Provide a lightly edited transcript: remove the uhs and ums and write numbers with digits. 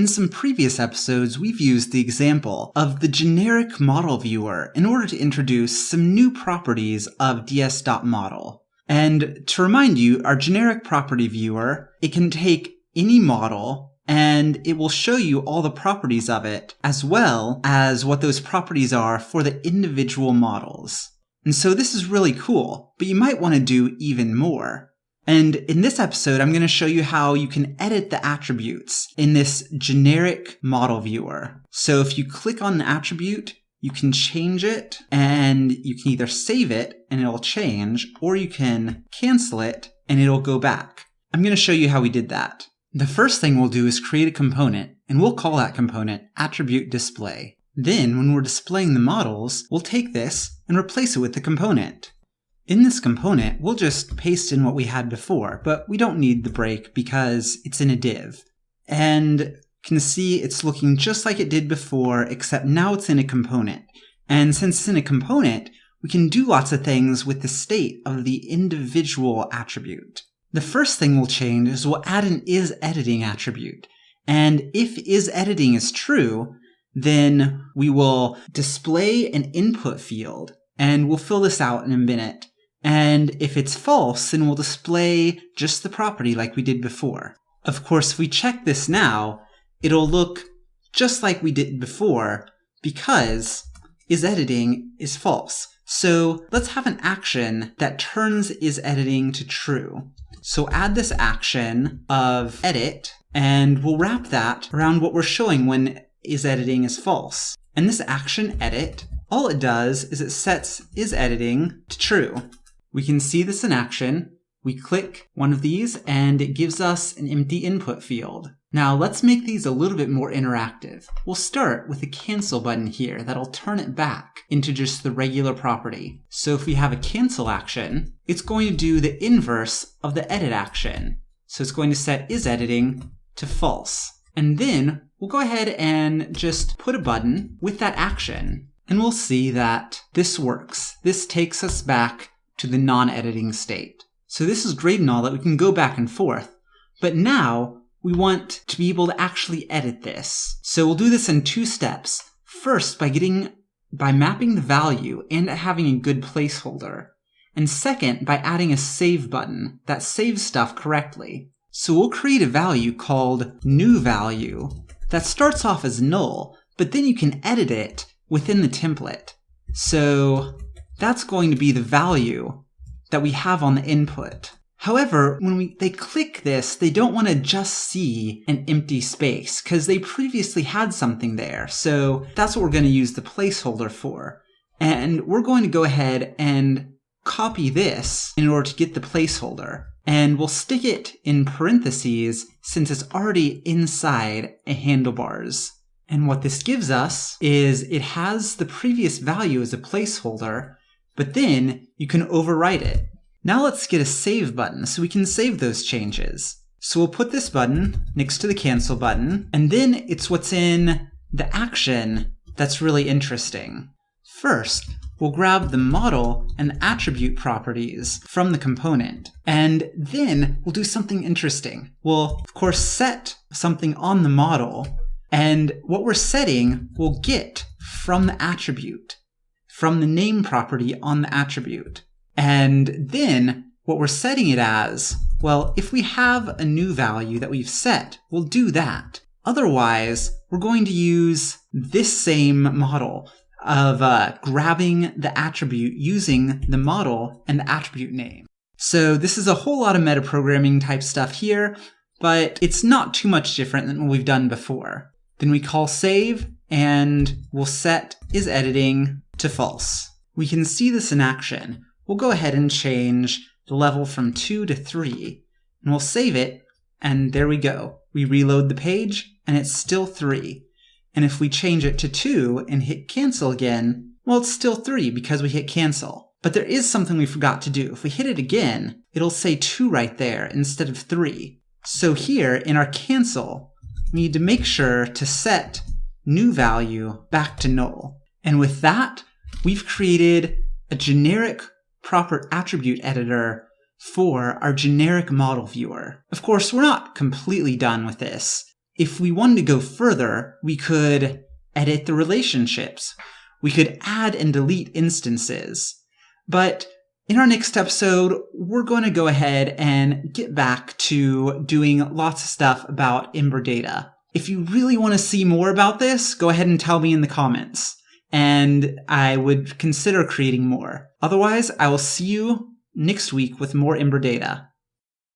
In some previous episodes, we've used the example of the generic model viewer in order to introduce some new properties of ds.model. And to remind you, our generic property viewer, it can take any model and it will show you all the properties of it, as well as what those properties are for the individual models. And so this is really cool, but you might want to do even more. And in this episode, I'm going to show you how you can edit the attributes in this generic model viewer. So if you click on an attribute, you can change it, and you can either save it and it'll change, or you can cancel it and it'll go back. I'm going to show you how we did that. The first thing we'll do is create a component, and we'll call that component attribute display. Then, when we're displaying the models, we'll take this and replace it with the component. In this component, we'll just paste in what we had before, but we don't need the break because it's in a div. And you can see it's looking just like it did before, except now it's in a component. And since it's in a component, we can do lots of things with the state of the individual attribute. The first thing we'll change is we'll add an isEditing attribute. And if isEditing is true, then we will display an input field, and we'll fill this out in a minute. And if it's false, then we'll display just the property like we did before. Of course, if we check this now, it'll look just like we did before because isEditing is false. So let's have an action that turns isEditing to true. So add this action of edit, and we'll wrap that around what we're showing when isEditing is false. And this action edit, all it does is it sets isEditing to true. We can see this in action. We click one of these and it gives us an empty input field. Now let's make these a little bit more interactive. We'll start with a cancel button here that'll turn it back into just the regular property. So if we have a cancel action, it's going to do the inverse of the edit action. So it's going to set isEditing to false. And then we'll go ahead and just put a button with that action. And we'll see that this works. This takes us back to the non-editing state. So this is great and all that we can go back and forth. But now we want to be able to actually edit this. So we'll do this in two steps. First, by mapping the value and having a good placeholder. And second, by adding a save button that saves stuff correctly. So we'll create a value called new value that starts off as null, but then you can edit it within the template. So that's going to be the value that we have on the input. However, when they click this, they don't want to just see an empty space because they previously had something there. So that's what we're going to use the placeholder for. And we're going to go ahead and copy this in order to get the placeholder. And we'll stick it in parentheses since it's already inside a handlebars. And what this gives us is it has the previous value as a placeholder, but then you can overwrite it. Now let's get a save button so we can save those changes. So we'll put this button next to the cancel button, and then it's what's in the action that's really interesting. First, we'll grab the model and the attribute properties from the component, and then we'll do something interesting. We'll, of course, set something on the model, and what we're setting we'll get from the attribute, from the name property on the attribute. And then what we're setting it as, well, if we have a new value that we've set, we'll do that. Otherwise, we're going to use this same model of grabbing the attribute using the model and the attribute name. So this is a whole lot of metaprogramming type stuff here, but it's not too much different than what we've done before. Then we call save, and we'll set isEditing to false. We can see this in action. We'll go ahead and change the level from 2 to 3, and we'll save it, and there we go. We reload the page, and it's still 3. And if we change it to 2 and hit cancel again, well, it's still 3 because we hit cancel. But there is something we forgot to do. If we hit it again, it'll say 2 right there instead of 3. So here in our cancel, we need to make sure to set new value back to null. And with that, we've created a generic proper attribute editor for our generic model viewer. Of course, we're not completely done with this. if we wanted to go further, we could edit the relationships. We could add and delete instances. But in our next episode, we're going to go ahead and get back to doing lots of stuff about Ember data. If you really want to see more about this, go ahead and tell me in the comments, and I would consider creating more. Otherwise, I will see you next week with more Ember data.